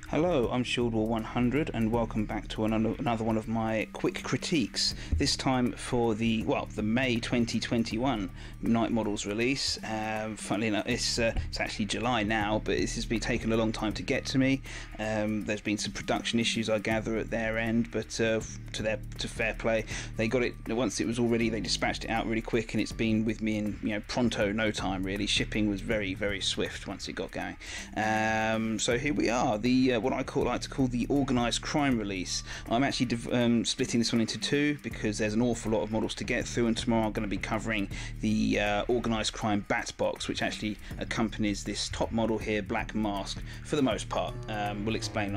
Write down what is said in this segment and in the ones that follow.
Hello, I'm ShieldWar100 and welcome back to another one of my quick critiques, this time for the May 2021 Night Models release. Funnily enough, it's actually July now, but this has been taking a long time to get to me. There's been some production issues, I gather, at their end, but to fair play, they got it once it was all ready. They dispatched it out really quick, and it's been with me in pronto, no time really. Shipping was very, very swift once it got going. So here we are, the what I like to call the Organised Crime release. I'm actually splitting this one into two because there's an awful lot of models to get through, and tomorrow I'm going to be covering the Organised Crime Batbox, which actually accompanies this top model here, Black Mask, for the most part. We'll explain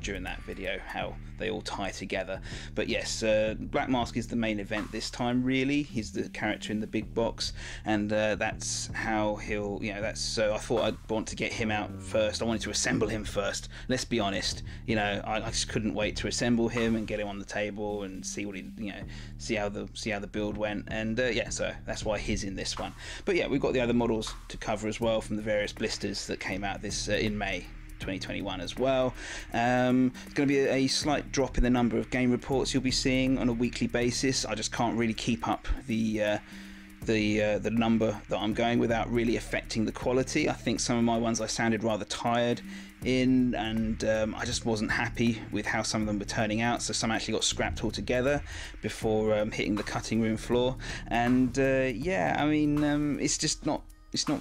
during that video how they all tie together. But yes, Black Mask is the main event this time, really. He's the character in the big box, and that's how he'll, so I thought I'd want to get him out first. I wanted to assemble him first. Let's be honest, I just couldn't wait to assemble him and get him on the table and see what see how the build went, and yeah, so that's why he's in this one. But yeah, we've got the other models to cover as well from the various blisters that came out this in May 2021 as well. It's going to be a slight drop in the number of game reports you'll be seeing on a weekly basis. I just can't really keep up the number that I'm going without really affecting the quality. I think some of my ones I sounded rather tired in, and I just wasn't happy with how some of them were turning out, so some actually got scrapped altogether before hitting the cutting room floor. And yeah, I mean, it's not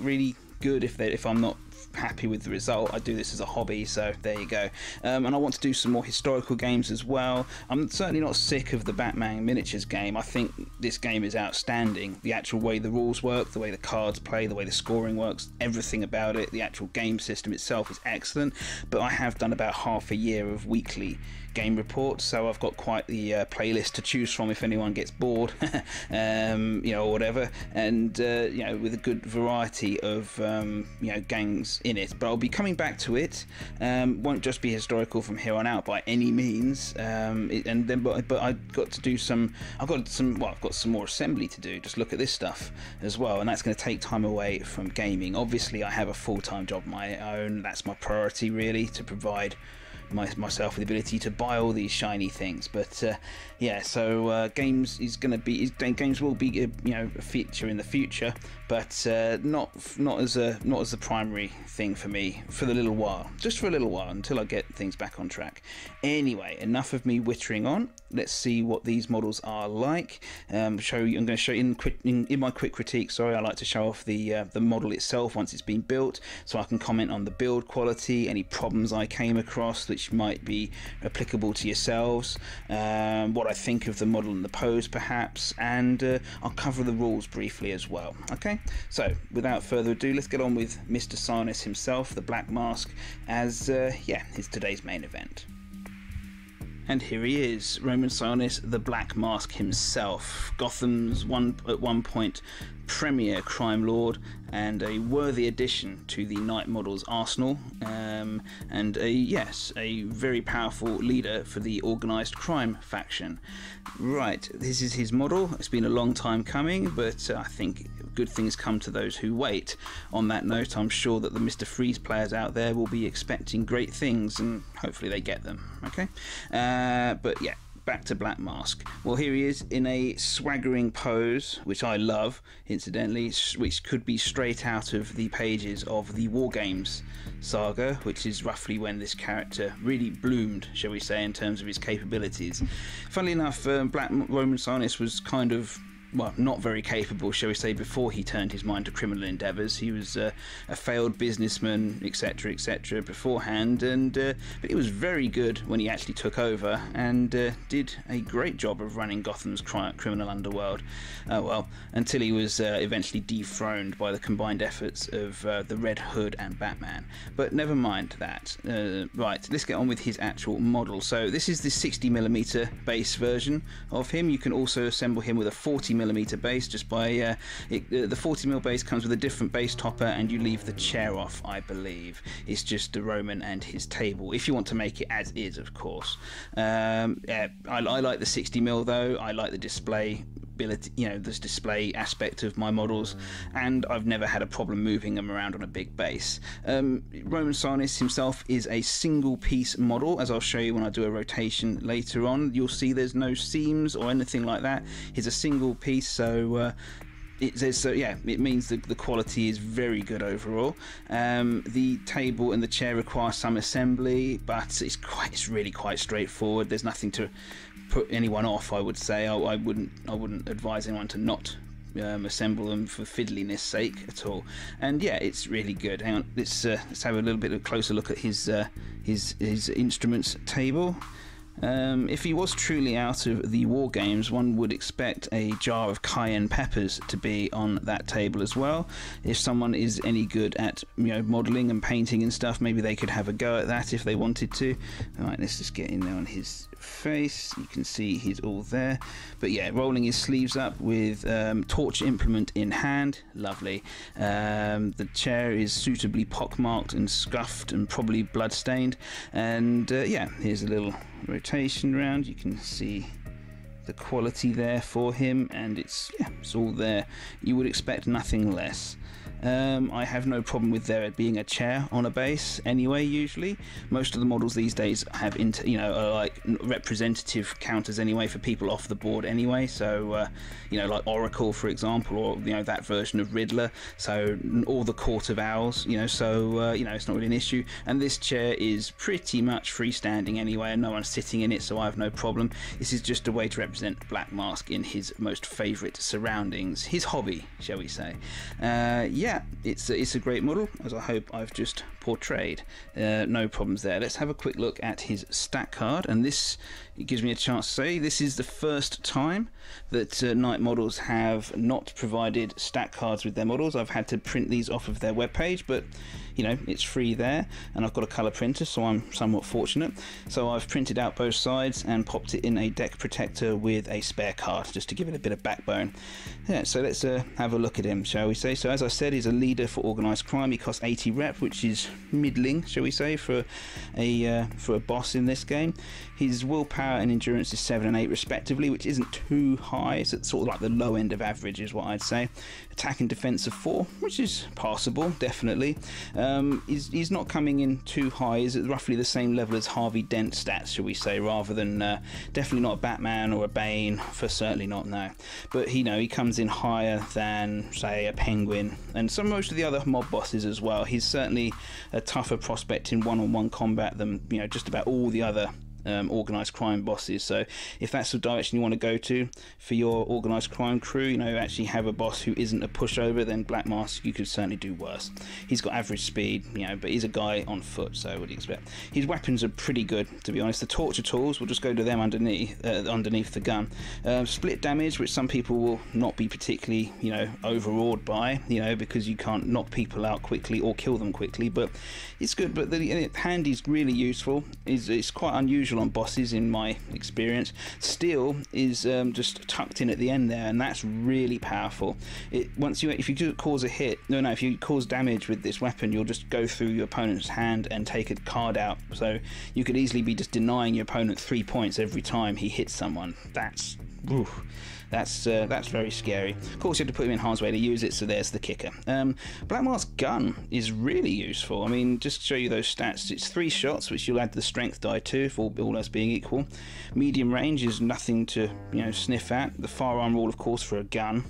really good if I'm not happy with the result. I do this as a hobby, so there you go. And I want to do some more historical games as well. I'm certainly not sick of the Batman miniatures game. I think this game is outstanding. The actual way the rules work, the way the cards play, the way the scoring works, everything about it, the actual game system itself is excellent. But I have done about half a year of weekly game reports, so I've got quite the playlist to choose from if anyone gets bored, or whatever, and with a good variety of games in it. But I'll be coming back to it. Won't just be historical from here on out by any means. But I've got some more assembly to do. Just look at this stuff as well, and that's going to take time away from gaming. Obviously, I have a full-time job of my own. That's my priority, really, to provide myself with the ability to buy all these shiny things. But yeah, so games will be a feature in the future, but not as the primary thing for me for the little while, just for a little while until I get things back on track. Anyway, enough of me wittering on. Let's see what these models are like. I'm going to show you in my quick critique. Sorry, I like to show off the model itself once it's been built, so I can comment on the build quality, any problems I came across which might be applicable to yourselves, what I think of the model and the pose perhaps, and I'll cover the rules briefly as well. Okay, so without further ado, let's get on with Mr. Sarnes himself, the Black Mask, as is today's main event. And here he is, Roman Sionis, the Black Mask himself, Gotham's at one point premier crime lord, and a worthy addition to the Night Models arsenal, and a very powerful leader for the Organised Crime faction. Right, this is his model. It's been a long time coming, but I think good things come to those who wait. On that note, I'm sure that the Mr. Freeze players out there will be expecting great things, and hopefully they get them. Okay, but yeah, back to Black Mask. Well, here he is in a swaggering pose, which I love, incidentally, which could be straight out of the pages of the War Games saga, which is roughly when this character really bloomed, shall we say, in terms of his capabilities. Funnily enough, Black Roman Sionis was kind of, well, not very capable, shall we say, before he turned his mind to criminal endeavours. He was a failed businessman, etc., beforehand, and but he was very good when he actually took over, and did a great job of running Gotham's criminal underworld. Well, until he was eventually dethroned by the combined efforts of the Red Hood and Batman. But never mind that. Right, let's get on with his actual model. So this is the 60mm base version of him. You can also assemble him with a 40mm base, just by the 40mm base comes with a different base topper, and you leave the chair off, I believe. It's just the Roman and his table, if you want to make it as is, of course. Yeah, I like the 60mm though. I like the display ability, this display aspect of my models, and I've never had a problem moving them around on a big base. Roman Sarnis himself is a single piece model, as I'll show you when I do a rotation later on. You'll see there's no seams or anything like that. He's a single piece, so it means that the quality is very good overall. The table and the chair require some assembly, but it's really quite straightforward. There's nothing to put anyone off, I would say. I wouldn't advise anyone to not assemble them for fiddliness sake at all. And yeah, it's really good. Hang on, let's have a little bit of a closer look at his instruments table. If he was truly out of the war games, one would expect a jar of cayenne peppers to be on that table as well. If someone is any good at modelling and painting and stuff, maybe they could have a go at that if they wanted to. Alright, let's just get in there on his face. You can see he's all there. But yeah, rolling his sleeves up with torch implement in hand. Lovely. The chair is suitably pockmarked and scuffed and probably blood-stained. And yeah, here's a little rotation round. You can see the quality there for him, and it's all there. You would expect nothing less. I have no problem with there being a chair on a base anyway. Usually most of the models these days have are like representative counters anyway for people off the board anyway, so like Oracle for example, or that version of Riddler, so all the Court of Owls, so it's not really an issue. And this chair is pretty much freestanding anyway, and no one's sitting in it, so I have no problem. This is just a way to represent Black Mask in his most favourite surroundings, his hobby, shall we say. Yeah, it's a great model, as I hope I've just portrayed. No problems there. Let's have a quick look at his stat card, and it gives me a chance to say this is the first time that Knight Models have not provided stat cards with their models. I've had to print these off of their webpage, but it's free there, and I've got a colour printer, so I'm somewhat fortunate. So I've printed out both sides and popped it in a deck protector with a spare card, just to give it a bit of backbone. Yeah, so let's have a look at him, shall we say. So as I said, he's a leader for Organised Crime. He costs 80 rep, which is middling, shall we say, for a boss in this game. His willpower and endurance is 7 and 8 respectively, which isn't too high. It's at sort of like the low end of average is what I'd say. Attack and defense of 4, which is passable, definitely. He's not coming in too high. He's at roughly the same level as Harvey Dent stats, shall we say, rather than definitely not a Batman or a Bane, for certainly not, no. But he comes in higher than, say, a Penguin and most of the other mob bosses as well. He's certainly a tougher prospect in one-on-one combat than just about all the other organised crime bosses. So if that's the direction you want to go to for your organised crime crew, actually have a boss who isn't a pushover, then Black Mask you could certainly do worse. He's got average speed, but he's a guy on foot, so what do you expect? His weapons are pretty good, to be honest. The torture tools, we'll just go to them underneath the gun. Split damage, which some people will not be particularly overawed by, because you can't knock people out quickly or kill them quickly, but it's good. But the hand is really useful. It's quite unusual on bosses in my experience. Steel is just tucked in at the end there, and that's really powerful. If you cause a hit, if you cause damage with this weapon, you'll just go through your opponent's hand and take a card out. So you could easily be just denying your opponent 3 points every time he hits someone. That's very scary. Of course, you have to put him in harm's way to use it, so there's the kicker. Black Mask's gun is really useful. I mean, just to show you those stats, it's 3 shots, which you'll add the strength die to, if all else being equal. Medium range is nothing to sniff at. The firearm rule, of course, for a gun,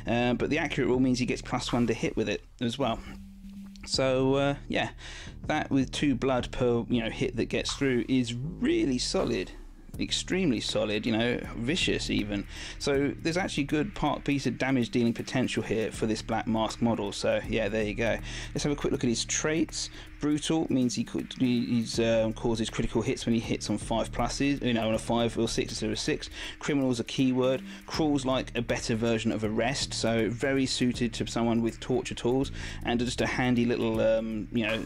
but the accurate rule means he gets +1 to hit with it as well. So yeah, that with 2 blood per hit that gets through is really solid. Extremely solid, vicious even. So there's actually good piece of damage dealing potential here for this Black Mask model. So yeah, there you go. Let's have a quick look at his traits. Brutal means he causes critical hits when he hits on 5+, on a 5 or 6 instead of a 6. Criminal is a keyword. Crawl's like a better version of arrest, so very suited to someone with torture tools, and just a handy little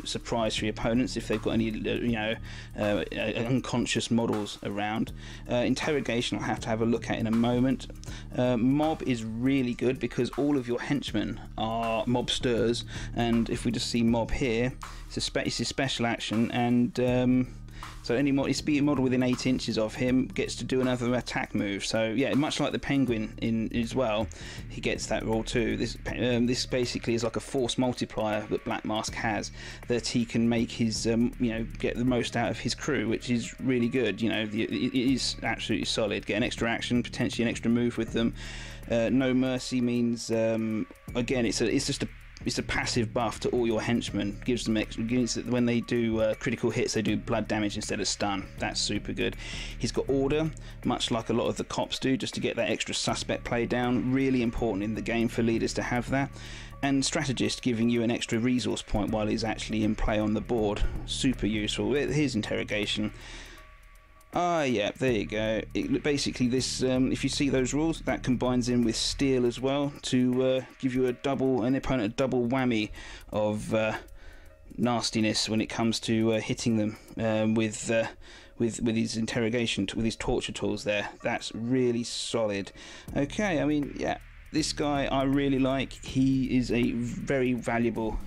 surprise for your opponents if they've got any unconscious models around. Interrogation I'll have to have a look at in a moment. Mob is really good because all of your henchmen are mobsters, and if we just see mob here, it's a special action, and So any speed model within 8 inches of him gets to do another attack move. So yeah, much like the Penguin in as well, he gets that role too. This basically is like a force multiplier that Black Mask has, that he can make his get the most out of his crew, which is really good. It is absolutely solid. Get an extra action, potentially an extra move with them. No mercy means again, it's a passive buff to all your henchmen. Gives them when they do critical hits, they do blood damage instead of stun. That's super good. He's got order, much like a lot of the cops do, just to get that extra suspect play down. Really important in the game for leaders to have that. And strategist, giving you an extra resource point while he's actually in play on the board. Super useful. Here's interrogation. Yeah, there you go. Basically, this if you see those rules, that combines in with steal as well to give you an opponent a double whammy of nastiness when it comes to hitting them with his interrogation, with his torture tools there. That's really solid. Okay, I mean, yeah, this guy I really like. He is a very valuable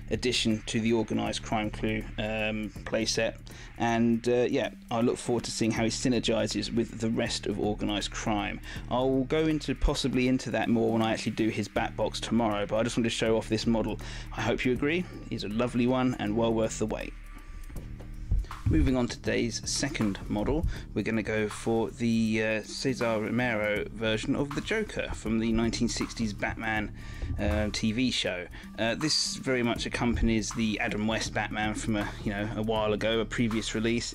addition to the Organised Crime Clue playset, and yeah, I look forward to seeing how he synergizes with the rest of Organised Crime. I'll go possibly into that more when I actually do his Batbox tomorrow, but I just want to show off this model. I hope you agree. He's a lovely one and well worth the wait. Moving on to today's second model, we're going to go for the Cesar Romero version of the Joker from the 1960s Batman TV show. This very much accompanies the Adam West Batman from a while ago, a previous release.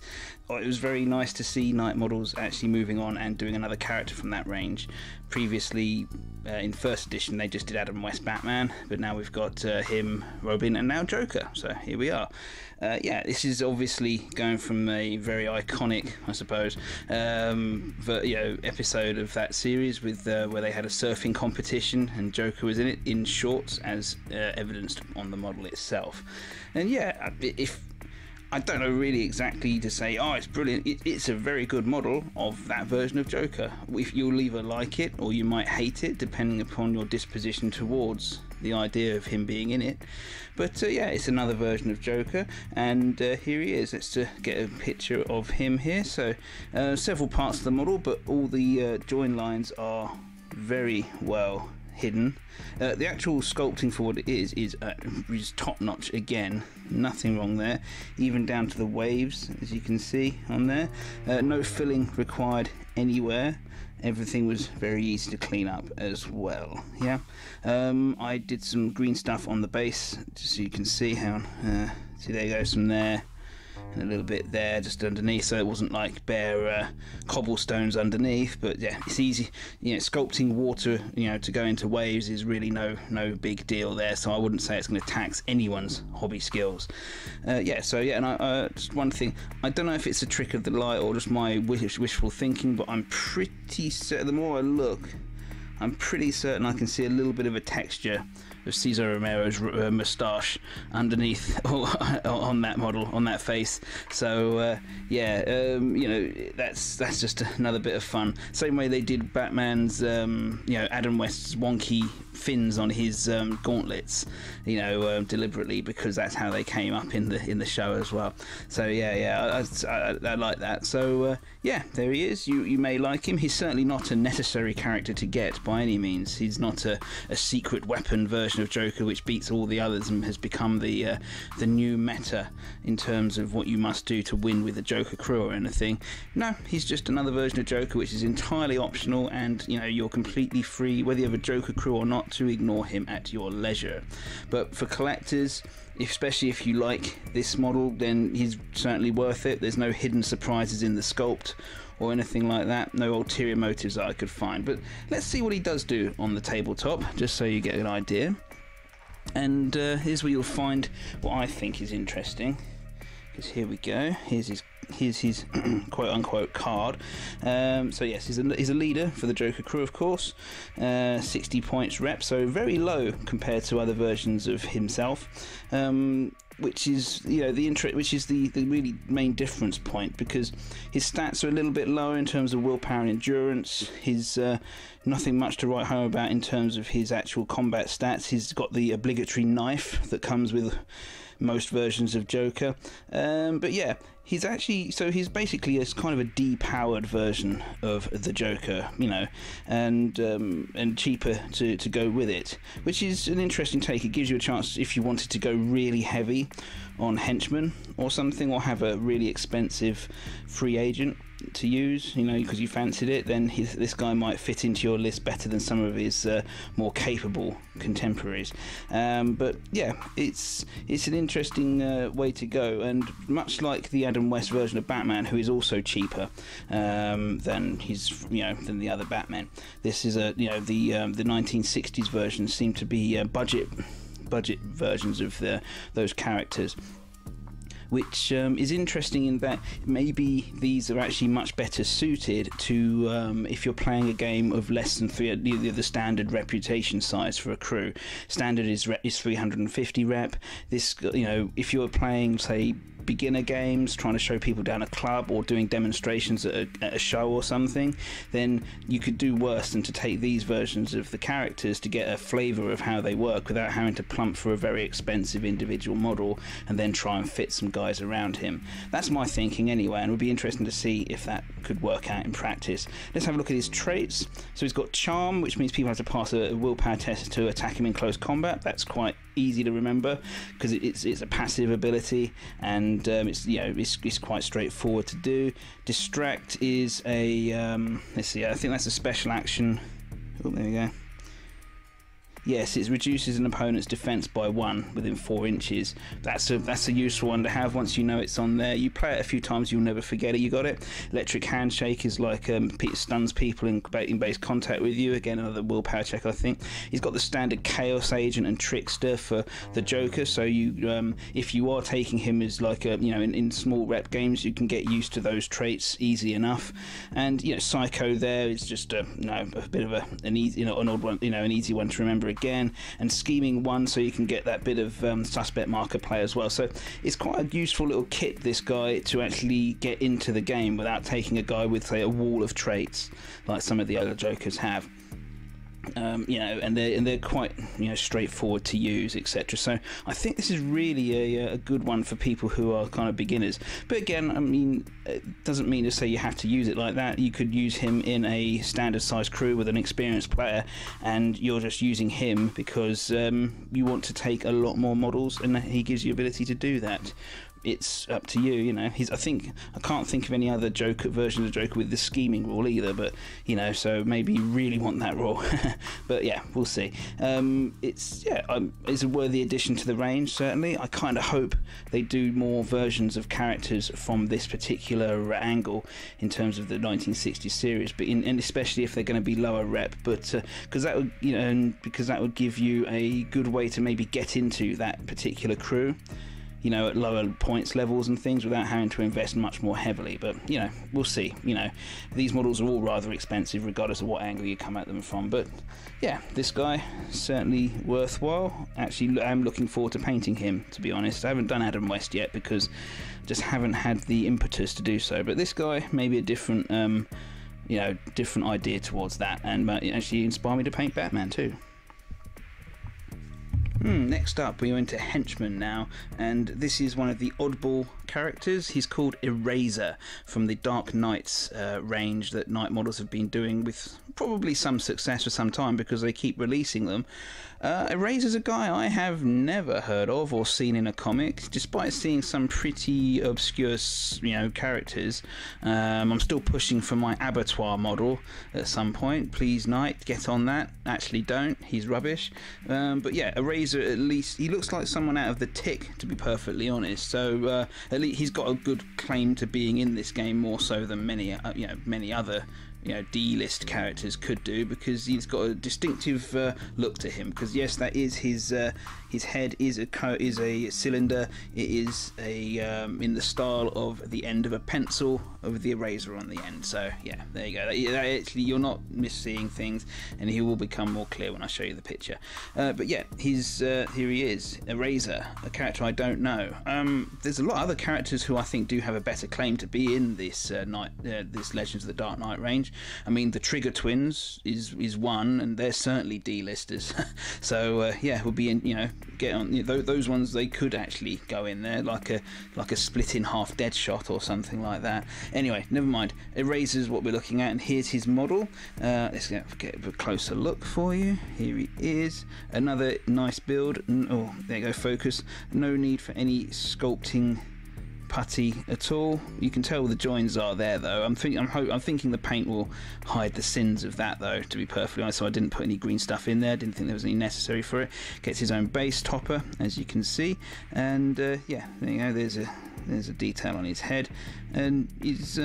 It was very nice to see Night Models actually moving on and doing another character from that range. Previously, in first edition, they just did Adam West Batman, but now we've got him, Robin, and now Joker. So here we are. Yeah, this is obviously going from a very iconic, I suppose, episode of that series with where they had a surfing competition and Joker was in it in shorts, as evidenced on the model itself. And yeah, I don't know really exactly to say, oh, it's brilliant. It's a very good model of that version of Joker. If you'll either like it or you might hate it, depending upon your disposition towards the idea of him being in it. But yeah, it's another version of Joker, and here he is. Let's get a picture of him here. So several parts of the model, but all the join lines are very well hidden. The actual sculpting for what it is top notch again. Nothing wrong there, even down to the waves, as you can see on there. No filling required anywhere. Everything was very easy to clean up as well. Yeah, I did some green stuff on the base, just so you can see how. See, there goes from there, and a little bit there just underneath, so it wasn't like bare cobblestones underneath. But yeah, it's easy. Sculpting water to go into waves is really no big deal there, so I wouldn't say it's going to tax anyone's hobby skills. And I just one thing, I don't know if it's a trick of the light or just my wishful thinking, but I'm pretty certain, the more I look, I'm pretty certain I can see a little bit of a texture of Cesar Romero's moustache underneath on that model, on that face. So that's just another bit of fun. Same way they did Batman's Adam West's wonky fins on his gauntlets, deliberately, because that's how they came up in the show as well. So I like that. So there he is. You may like him. He's certainly not a necessary character to get by any means. He's not a secret weapon version of Joker which beats all the others and has become the new meta in terms of what you must do to win with the Joker crew or anything. No, he's just another version of Joker which is entirely optional, and you're completely free, whether you have a Joker crew or not, to ignore him at your leisure. But for collectors, especially if you like this model, then he's certainly worth it. There's no hidden surprises in the sculpt or anything like that, no ulterior motives that I could find. But let's see what he does do on the tabletop, just so you get an idea. And here's where you'll find what I think is interesting, because here we go. Here's his quote-unquote card. So yes, he's a leader for the Joker crew, of course. 60 points rep, so very low compared to other versions of himself. Which is the really main difference point, because his stats are a little bit lower in terms of willpower and endurance. He's nothing much to write home about in terms of his actual combat stats. He's got the obligatory knife that comes with most versions of Joker. But yeah, he's basically a kind of a depowered version of the Joker, you know, and cheaper to go with it, which is an interesting take. It gives you a chance, if you wanted to go really heavy on henchmen or something, or have a really expensive free agent to use, you know, because you fancied it, then this guy might fit into your list better than some of his more capable contemporaries. But yeah, it's an interesting way to go, and much like the Adam West version of Batman, who is also cheaper than than the other Batman. This is the 1960s version seem to be budget versions of those characters, which is interesting in that maybe these are actually much better suited to if you're playing a game of less than the standard reputation size for a crew. Standard is 350 rep. This, you know, if you're playing, say, beginner games, trying to show people down a club or doing demonstrations at a show or something, then you could do worse than to take these versions of the characters to get a flavour of how they work without having to plump for a very expensive individual model and then try and fit some guys around him. That's my thinking anyway, and it would be interesting to see if that could work out in practice. Let's have a look at his traits. So he's got Charm, which means people have to pass a willpower test to attack him in close combat. That's quite easy to remember because it's a passive ability, and it's quite straightforward to do. Distract is a let's see, I think that's a special action. Oh, there we go. Yes, it reduces an opponent's defense by 1 within 4 inches. That's a useful one to have once you know it's on there. You play it a few times, you'll never forget it. You got it. Electric Handshake is like stuns people in base contact with you. Again, another willpower check, I think. He's got the standard Chaos Agent and Trickster for the Joker. So you, if you are taking him as like a, in small rep games, you can get used to those traits easy enough. And Psycho there is just a bit of an easy, an odd one, an easy one to remember again, and Scheming 1, so you can get that bit of suspect marker play as well. So it's quite a useful little kit, this guy, to actually get into the game without taking a guy with, say, a wall of traits like some of the other Jokers have. And they're quite straightforward to use, etc. So I think this is really a good one for people who are kind of beginners. But again, I mean, it doesn't mean to say you have to use it like that. You could use him in a standard size crew with an experienced player, and you're just using him because you want to take a lot more models, and he gives you the ability to do that. It's up to you, I can't think of any other Joker versions of Joker with the scheming rule either, but so maybe you really want that rule. But yeah, we'll see. It's a worthy addition to the range, certainly. I kind of hope they do more versions of characters from this particular angle in terms of the 1960s series, but and especially if they're going to be lower rep, but because that would give you a good way to maybe get into that particular crew, at lower points levels and things, without having to invest much more heavily. But we'll see. These models are all rather expensive regardless of what angle you come at them from. But yeah, this guy certainly worthwhile. Actually, I'm looking forward to painting him, to be honest. I haven't done Adam West yet because I just haven't had the impetus to do so. But this guy, maybe a different different idea towards that, and actually inspire me to paint Batman too. Next up, we go into Henchman now, and this is one of the oddball characters. He's called Eraser from the Dark Knights range that Night Models have been doing with probably some success for some time because they keep releasing them. Eraser's a guy I have never heard of or seen in a comic, despite seeing some pretty obscure, characters. I'm still pushing for my Abattoir model at some point. Please, Knight, get on that. Actually, don't. He's rubbish. But yeah, Eraser, at least he looks like someone out of The Tick, to be perfectly honest. So at least he's got a good claim to being in this game, more so than many other D-list characters could do, because he's got a distinctive look to him. Because yes, that is his head is a cylinder. It is in the style of the end of a pencil with the eraser on the end. So yeah, there you go. Actually, you're not misseeing things, and he will become more clear when I show you the picture. But yeah, here he is, Eraser, a character I don't know. There's a lot of other characters who I think do have a better claim to be in this this Legends of the Dark Knight range. I mean, the Trigger Twins is one, and they're certainly D-listers. So yeah, we'll be in, get on, those ones. They could actually go in there like a split in half Deadshot or something like that. Anyway, never mind. Eraser's what we're looking at, and here's his model. Let's get a closer look for you. Here he is. Another nice build. Oh, there you go. Focus. No need for any sculpting putty at all. You can tell the joins are there though. I'm thinking the paint will hide the sins of that though, to be perfectly honest, so I didn't put any green stuff in there. Didn't think there was any necessary for it. Gets his own base topper, as you can see, and yeah, there you go. There's a detail on his head, and he's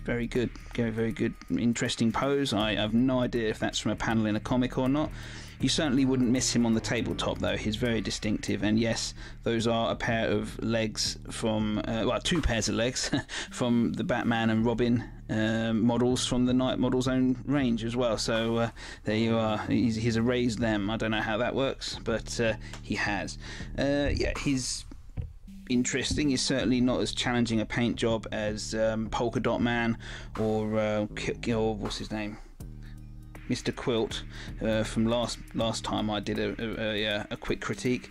very good. Very good, interesting pose. I have no idea if that's from a panel in a comic or not. You certainly wouldn't miss him on the tabletop though. He's very distinctive, and yes, those are a pair of legs from two pairs of legs from the Batman and Robin models from the Night Models own range as well. So there you are. He's erased them. I don't know how that works, but he has. Yeah, he's interesting. He's certainly not as challenging a paint job as Polka Dot Man or what's his name, Mr. Quilt from last time I did a quick critique.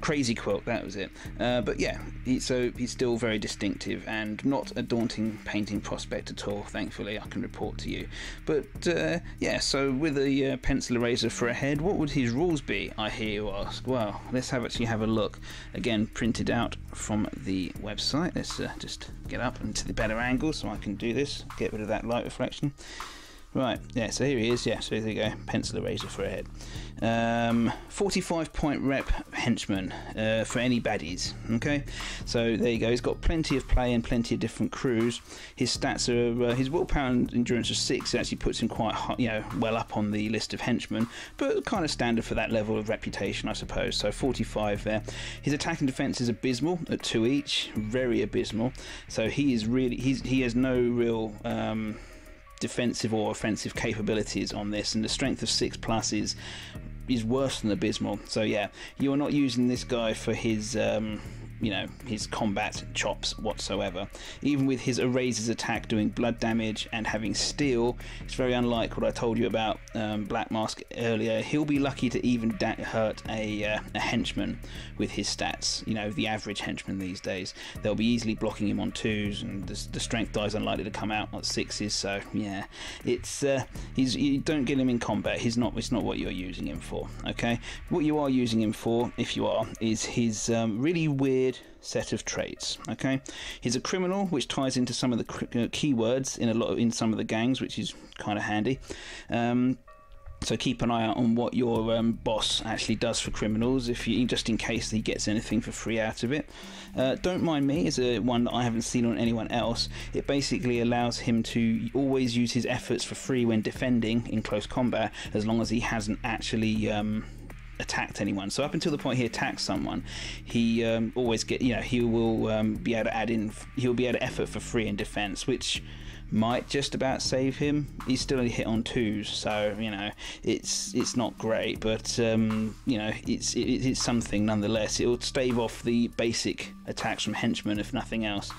Crazy Quilt, that was it. But yeah, he's still very distinctive and not a daunting painting prospect at all, thankfully, I can report to you. But yeah, so with a pencil eraser for a head, what would his rules be, I hear you ask? Well, let's actually have a look. Again, printed out from the website. Let's just get up into the better angle so I can do this, get rid of that light reflection. Right, yeah, so here he is, yeah, so there you go, pencil eraser for a head. 45 point rep henchman for any baddies, okay? So there you go, he's got plenty of play and plenty of different crews. His stats are, his willpower and endurance are 6, it actually puts him quite high, well up on the list of henchmen, but kind of standard for that level of reputation, I suppose, so 45 there. His attack and defense is abysmal at 2 each, very abysmal, so he is really, he has no real defensive or offensive capabilities on this, and the strength of 6+ is worse than abysmal. So yeah, you are not using this guy for his his combat chops whatsoever. Even with his eraser's attack doing blood damage and having steel, it's very unlike what I told you about Black Mask earlier. He'll be lucky to even hurt a henchman with his stats. The average henchman these days, they'll be easily blocking him on 2s, and the strength die is unlikely to come out at 6s. So yeah, it's you don't get him in combat. It's not what you're using him for. Okay, what you are using him for, if you are, is his really weird set of traits. Okay, he's a criminal, which ties into some of the keywords in some of the gangs, which is kind of handy. So keep an eye out on what your boss actually does for criminals, just in case he gets anything for free out of it. Don't Mind Me is one that I haven't seen on anyone else. It basically allows him to always use his efforts for free when defending in close combat, as long as he hasn't actually attacked anyone. So up until the point he attacks someone, he always he will be able to add in, he'll be able to effort for free in defense, which might just about save him. He's still only hit on 2s, so it's not great, but it's something nonetheless. It'll stave off the basic attacks from henchmen, if nothing else.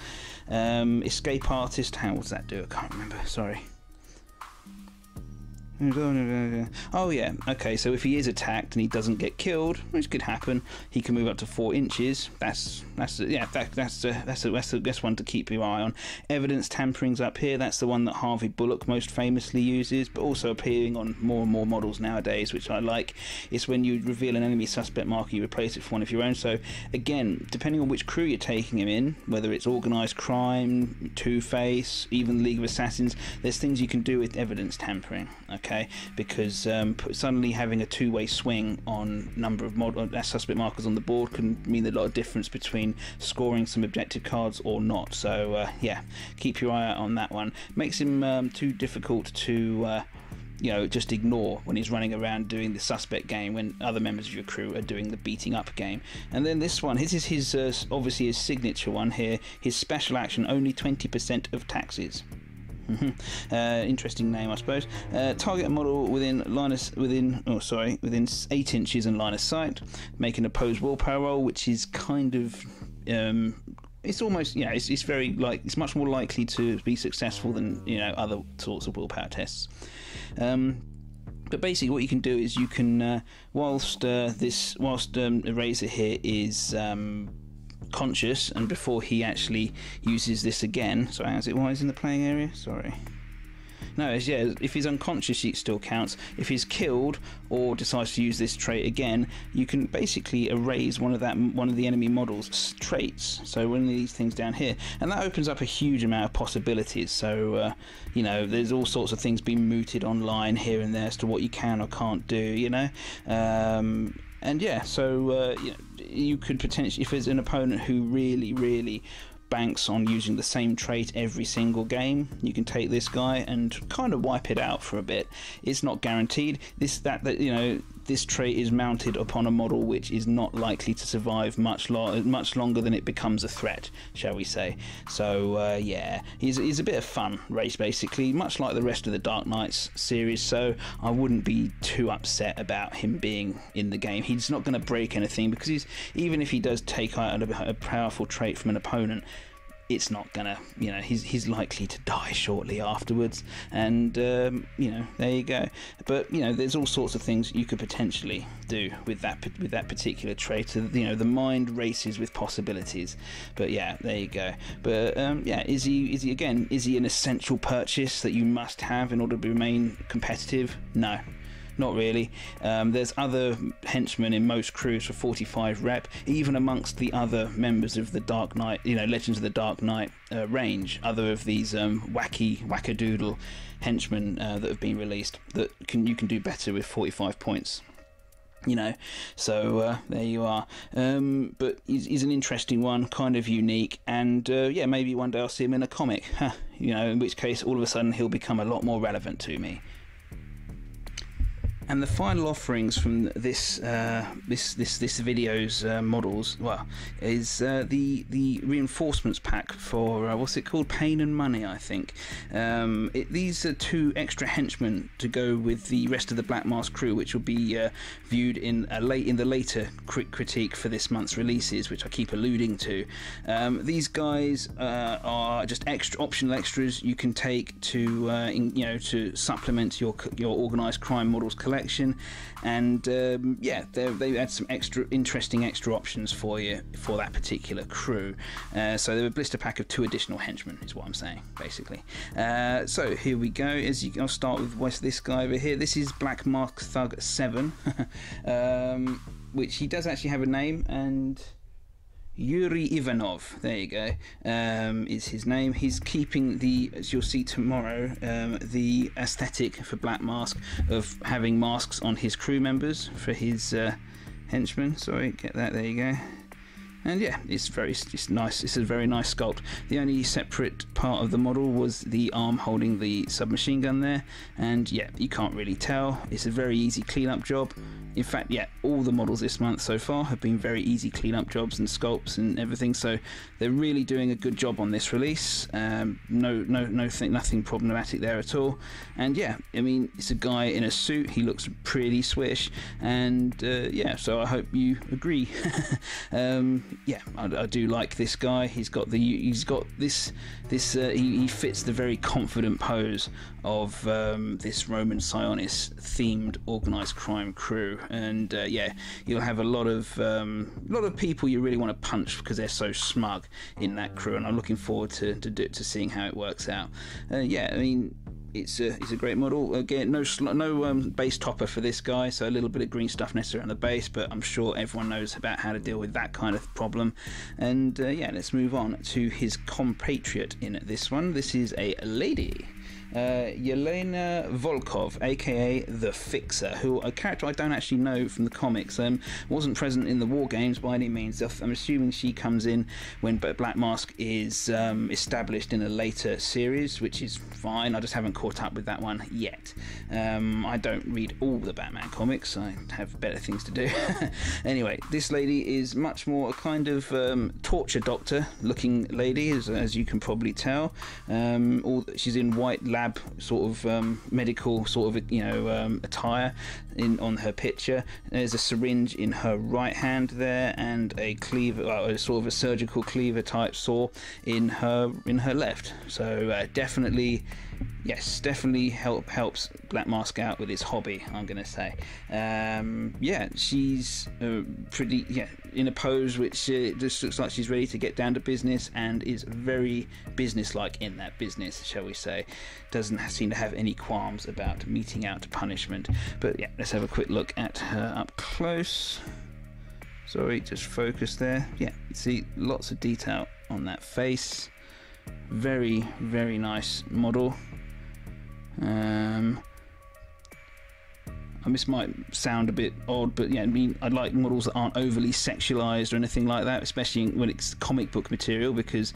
Escape Artist, how does that do? I can't remember, sorry. Oh yeah, okay, so if he is attacked and he doesn't get killed, which could happen, he can move up to 4 inches. That's one to keep your eye on. Evidence tampering's up here. That's the one that Harvey Bullock most famously uses, but also appearing on more and more models nowadays, which I like. It's when you reveal an enemy suspect marker, you replace it for one of your own. So again, depending on which crew you're taking him in, whether it's Organised Crime, Two-Face, even League of Assassins, there's things you can do with evidence tampering. Okay, because suddenly having a 2-way swing on number of suspect markers on the board can mean a lot of difference between scoring some objective cards or not. So yeah, keep your eye out on that one. Makes him too difficult to just ignore when he's running around doing the suspect game when other members of your crew are doing the beating up game. And then this one, this is his obviously his signature one here. His special action, only 20% of taxes. Interesting name, I suppose. Target a model within 8 inches and line of sight. Make an opposed willpower roll, which is kind of it's almost, you know, it's very like, it's much more likely to be successful than, you know, other sorts of willpower tests. But basically, what you can do is you can, whilst Eraser here is conscious, and before he actually uses this again. Sorry, is it while he's in the playing area? Sorry. No, yeah, if he's unconscious, it still counts. If he's killed or decides to use this trait again, you can basically erase one of the enemy model's traits. So one of these things down here, and that opens up a huge amount of possibilities. So you know, there's all sorts of things being mooted online here and there as to what you can or can't do. You know. And yeah, so you know, you could potentially, if there's an opponent who really banks on using the same trait every single game, you can take this guy and kind of wipe it out for a bit. It's not guaranteed. You know, this trait is mounted upon a model which is not likely to survive much longer than it becomes a threat, shall we say. So yeah, he's a bit of fun race, basically, much like the rest of the Dark Knights series, so I wouldn't be too upset about him being in the game. He's not going to break anything, because even if he does take out a powerful trait from an opponent, it's not gonna, you know, he's likely to die shortly afterwards, and you know, there you go. But you know, there's all sorts of things you could potentially do with that particular trait. You know, the mind races with possibilities. But yeah, there you go. But yeah, is he an essential purchase that you must have in order to remain competitive? No. Not really. There's other henchmen in most crews for 45 rep, even amongst the other members of the Dark Knight, you know, Legends of the Dark Knight range. Other of these wackadoodle henchmen that have been released that you can do better with 45 points. You know, so there you are. But he's an interesting one, kind of unique, and yeah, maybe one day I'll see him in a comic. You know, in which case all of a sudden he'll become a lot more relevant to me. And the final offerings from this video's models, well, is the reinforcements pack for what's it called? Pain and Money, I think. These are 2 extra henchmen to go with the rest of the Black Mask crew, which will be viewed in the later critique for this month's releases, which I keep alluding to. These guys are just optional extras you can take to you know, to supplement your Organised Crime models collection. And yeah, they had some interesting extra options for you for that particular crew. So they were a blister pack of 2 additional henchmen, is what I'm saying, basically. So here we go. I'll start with this guy over here. This is Black Mask Thug 7, which he does actually have a name, and Yuri Ivanov, there you go, is his name. He's keeping as you'll see tomorrow, the aesthetic for Black Mask of having masks on his crew members for his henchmen. Sorry, get that, there you go. And yeah, it's nice. It's a very nice sculpt. The only separate part of the model was the arm holding the submachine gun there, and yeah, you can't really tell. It's a very easy cleanup job. In fact, yeah, all the models this month so far have been very easy cleanup jobs and sculpts and everything, so they're really doing a good job on this release. Nothing problematic there at all. And yeah, I mean, it's a guy in a suit. He looks pretty swish, and yeah, so I hope you agree. Yeah, I do like this guy. He fits the very confident pose of this Roman Sionis themed Organised Crime crew, and yeah, you'll have a lot of people you really want to punch because they're so smug in that crew, and I'm looking forward to seeing how it works out. Yeah, I mean, it's a great model. Again, no base topper for this guy, so a little bit of green stuff necessary on the base, but I'm sure everyone knows about how to deal with that kind of problem. And yeah, let's move on to his compatriot in this one. This is a lady, Yelena Volkov, aka the Fixer, a character I don't actually know from the comics. Wasn't present in the War Games by any means. I'm assuming she comes in when Black Mask is established in a later series, which is fine. I just haven't caught up with that one yet. I don't read all the Batman comics. I have better things to do. Anyway, this lady is much more a kind of torture doctor looking lady, as you can probably tell. She's in white lab sort of medical sort of attire on her picture. There's a syringe in her right hand there, and a cleaver, sort of a surgical cleaver type saw in her left. So definitely, yes, definitely helps Black Mask out with his hobby, I'm gonna say. Yeah, she's pretty in a pose which just looks like she's ready to get down to business, and is very businesslike in that business, shall we say. Doesn't seem to have any qualms about meting out punishment. But yeah, let's have a quick look at her up close. Sorry, just focus there. Yeah, you see lots of detail on that face. Very, very nice model. This might sound a bit odd, but yeah, I mean, I like models that aren't overly sexualized or anything like that, especially when it's comic book material, because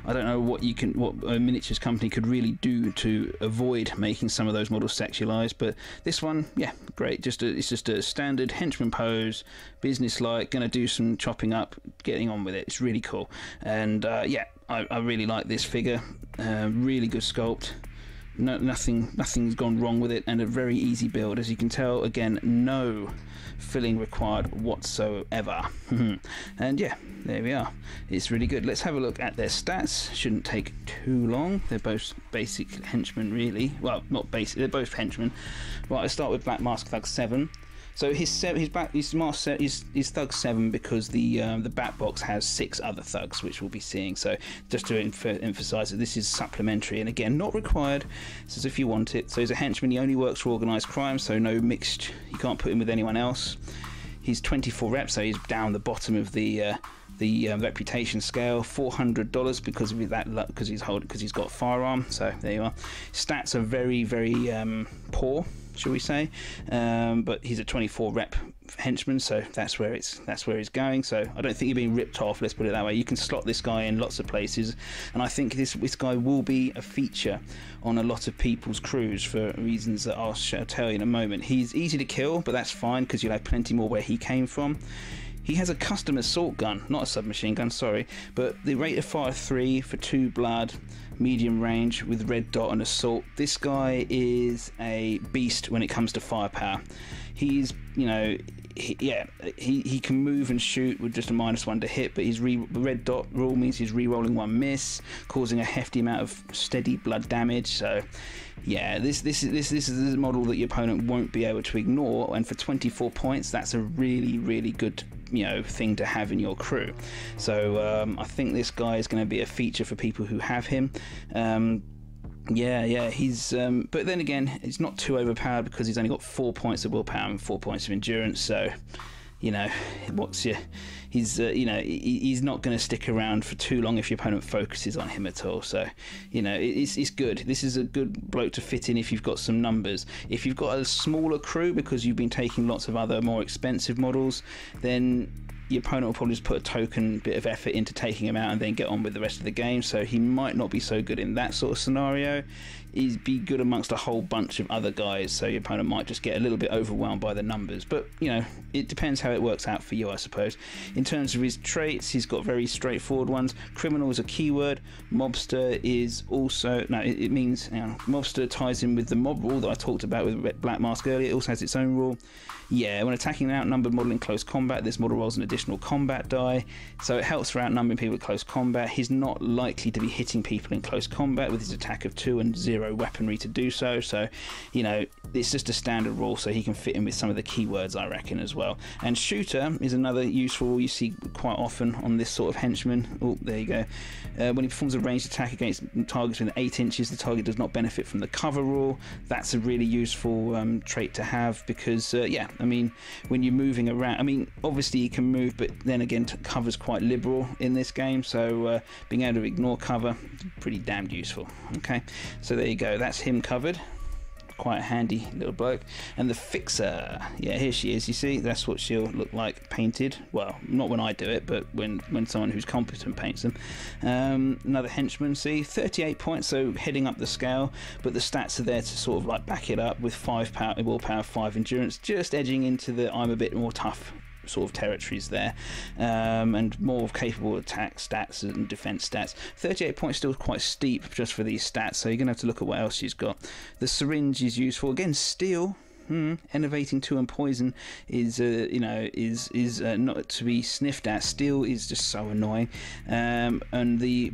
I don't know what a miniatures company could really do to avoid making some of those models sexualized. But this one, yeah, great. It's just a standard henchman pose, business-like, gonna do some chopping up, getting on with it. It's really cool, and yeah, I really like this figure. Really good sculpt. Nothing's gone wrong with it, and a very easy build. As you can tell, again, no filling required whatsoever. And yeah, there we are. It's really good. Let's have a look at their stats. Shouldn't take too long. They're both basic henchmen, really. Well, not basic, they're both henchmen. Right, let's start with Black Mask Thug 7. So his Thug 7 because the Batbox has 6 other thugs, which we'll be seeing. So just to emphasise that this is supplementary, and again, not required. This is if you want it. So he's a henchman. He only works for Organised Crime, so no mixed. You can't put him with anyone else. He's 24 reps, so he's down the bottom of the reputation scale. $400 because of that, because he's got firearm. So there you are. Stats are very, very poor, shall we say, but he's a 24 rep henchman, so that's where he's going. So I don't think you're being ripped off, let's put it that way. You can slot this guy in lots of places, and I think this guy will be a feature on a lot of people's crews for reasons that I'll tell you in a moment. He's easy to kill, but that's fine because you'll have plenty more where he came from. He has a custom assault gun, not a submachine gun, sorry, but the rate of fire 3 for 2 blood, medium range with red dot and assault. This guy is a beast when it comes to firepower. He's, he can move and shoot with just a -1 to hit, but his red dot rule means he's re-rolling 1 miss, causing a hefty amount of steady blood damage. So yeah, this is a model that your opponent won't be able to ignore, and for 24 points, that's a really, really good thing to have in your crew. So I think this guy is going to be a feature for people who have him. Yeah, he's but then again, he's not too overpowered because he's only got 4 points of willpower and 4 points of endurance. So he's not going to stick around for too long if your opponent focuses on him at all. So it's good. This is a good bloke to fit in if you've got some numbers. If you've got a smaller crew because you've been taking lots of other more expensive models, then your opponent will probably just put a token bit of effort into taking him out and then get on with the rest of the game. So he might not be so good in that sort of scenario. He'd be good amongst a whole bunch of other guys, so your opponent might just get a little bit overwhelmed by the numbers. But it depends how it works out for you, I suppose. In terms of his traits, he's got very straightforward ones. Criminal is a keyword. Mobster is also, it means mobster ties in with the mob rule that I talked about with Black Mask earlier. It also has its own rule. Yeah, when attacking an outnumbered model in close combat, this model rolls an additional combat die, so it helps for outnumbering people in close combat. He's not likely to be hitting people in close combat with his attack of 2 and 0 weaponry to do so. So, it's just a standard rule, so he can fit in with some of the keywords, I reckon, as well. And shooter is another useful rule you see quite often on this sort of henchman. Oh, there you go. When he performs a ranged attack against targets within 8 inches, the target does not benefit from the cover rule. That's a really useful trait to have because, when you're moving around, obviously you can move, but then again, cover's quite liberal in this game, so being able to ignore cover is pretty damned useful. Okay, so there you go. That's him covered. Quite a handy little bloke. And the Fixer, yeah, here she is. You see, that's what she'll look like painted. Well, not when I do it, but when someone who's competent paints them. Another henchman, see, 38 points, so heading up the scale, but the stats are there to sort of like back it up with 5 willpower, 5 endurance, just edging into the I'm a bit more tough sort of territories there, and more capable attack stats and defense stats. 38 points still quite steep just for these stats, so you're gonna have to look at what else she's got. The syringe is useful again. Steel. Enervating 2 and poison is not to be sniffed at. Steel is just so annoying, and the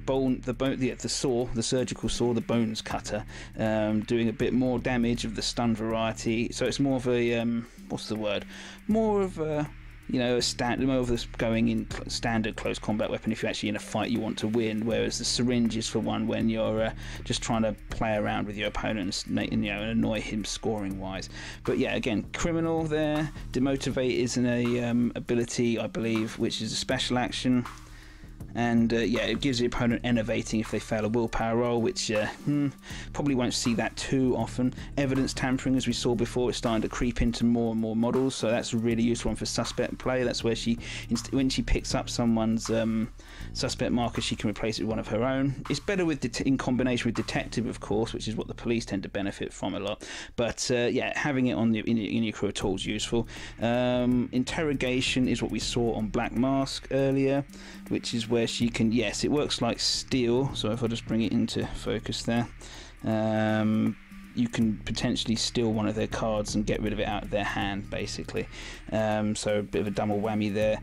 saw, the surgical saw, the bones cutter, doing a bit more damage of the stun variety. So it's more of a what's the word? More of a a standard, more of this going in standard close combat weapon if you're actually in a fight you want to win, whereas the syringe is for one when you're just trying to play around with your opponent and annoy him scoring wise. But yeah, again, criminal there. Demotivate is an ability, I believe, which is a special action. And yeah, it gives the opponent enervating if they fail a willpower roll, which probably won't see that too often. Evidence tampering, as we saw before, is starting to creep into more and more models, so that's a really useful one for suspect play. That's where when she picks up someone's suspect marker, she can replace it with one of her own. It's better in combination with detective, of course, which is what the police tend to benefit from a lot. But yeah, having it in your crew at all is useful. Interrogation is what we saw on Black Mask earlier, which is where she can, yes, it works like steel. So if I just bring it into focus there, you can potentially steal one of their cards and get rid of it out of their hand, basically. So a bit of a double whammy there.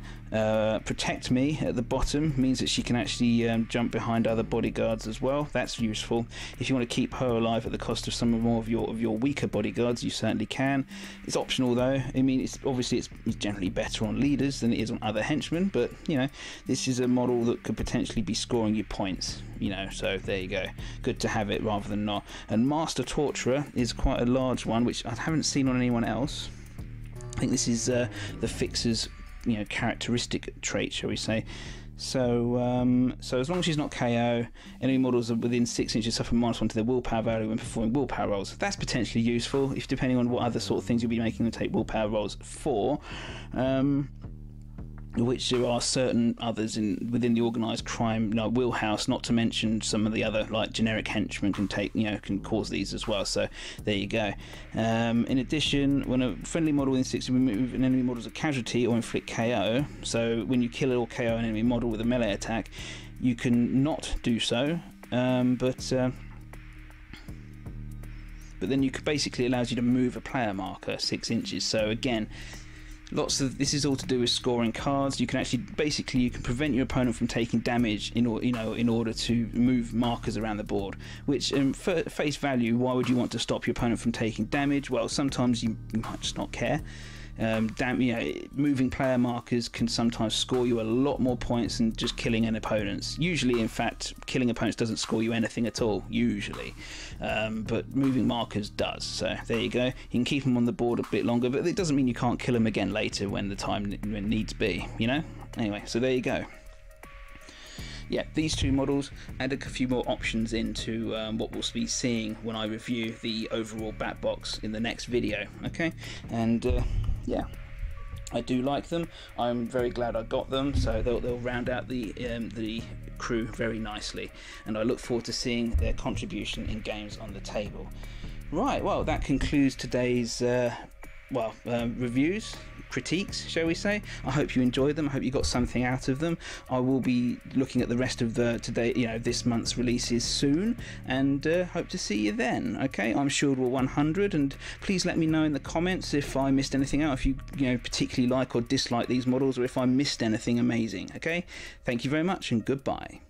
Protect me at the bottom means that she can actually jump behind other bodyguards as well. That's useful. If you want to keep her alive at the cost of some more of your weaker bodyguards, you certainly can. It's optional though. I mean, it's generally better on leaders than it is on other henchmen, but this is a model that could potentially be scoring you points. So there you go. Good to have it rather than not. And Master Torturer is quite a large one, which I haven't seen on anyone else. I think this is the Fixer's characteristic trait, shall we say. So so as long as she's not KO, enemy models are within 6 inches suffer -1 to their willpower value when performing willpower rolls. That's potentially useful, if depending on what other sort of things you'll be making them take willpower rolls for. Which there are certain others within the organised crime wheelhouse, not to mention some of the other like generic henchmen can cause these as well. So there you go. In addition, when a friendly model within 6 remove an enemy model as a casualty or inflict KO, so when you kill or KO an enemy model with a melee attack, you can not do so, but then you could basically allows you to move a player marker 6 inches. So again, this is all to do with scoring cards. You can actually you can prevent your opponent from taking damage in order to move markers around the board, which for face value, why would you want to stop your opponent from taking damage? Well, sometimes you might just not care. Moving player markers can sometimes score you a lot more points than just killing an opponent. Usually, in fact, killing opponents doesn't score you anything at all, usually. But moving markers does. So there you go. You can keep them on the board a bit longer, but it doesn't mean you can't kill them again later when needs be, Anyway, so there you go. Yeah, these two models add a few more options into what we'll be seeing when I review the overall Batbox in the next video, okay? And yeah, I do like them. I'm very glad I got them, so they'll round out the crew very nicely, and I look forward to seeing their contribution in games on the table. Right, well, that concludes today's reviews, critiques, shall we say. I hope you enjoyed them. I hope you got something out of them. I will be looking at the rest of this month's releases soon, and hope to see you then. Okay, I'm Shieldwall100, and please let me know in the comments if I missed anything out, if you particularly like or dislike these models, or if I missed anything amazing. Okay, thank you very much, and goodbye.